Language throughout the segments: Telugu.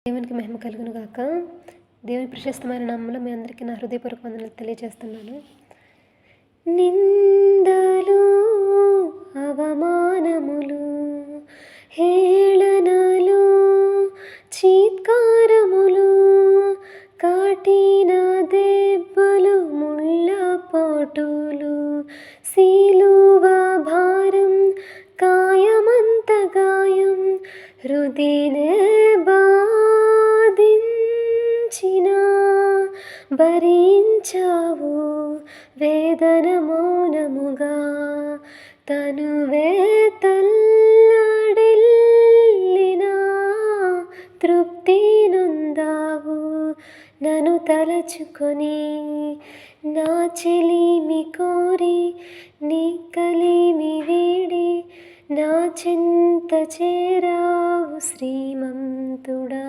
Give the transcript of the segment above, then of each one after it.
దేవునికి మహిమ కలుగును గాక. దేవుని ప్రశస్తమైన నామములో మీ అందరికీ నా హృదయపూర్వక వందనాలు తెలియజేస్తున్నాను. నిందలు, అవమానములు, హేళనలు, చీత్కారములు, కాటిన దెబ్బలు, ముళ్ళపోటులు, సిలువ భారం, కాయమంత గాయం, హృదినే బాధించినా భరించావు వేదన మౌనముగా, తనువే తల్లడిల్లినా తృప్తి నొందావు. నన్ను తలచుకొని నా చెలిమి కోరి, నీ కలిమి వీడి నా చెంత చేరావు శ్రీమంతుడా.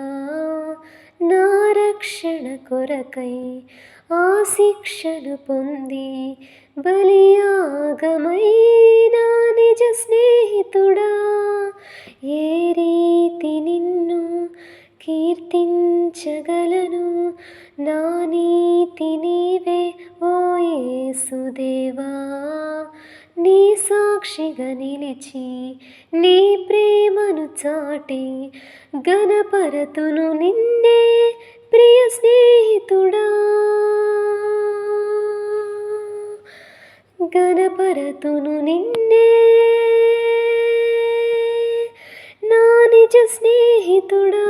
నా రక్షణ కొరకై ఆ శిక్షను పొంది బలియాగమైన నిజ స్నేహితుడా, ఏ రీతి నిన్ను కీర్తించగలను? నా నీతి నీవే ఓ యేసుదేవా. నీ సాక్షిగా నిలిచి నీ ప్రేమను చాటి గణపరతును నిన్నే ప్రియ స్నేహితుడా. గణపరతును నిన్నే నా నిజ స్నేహితుడా.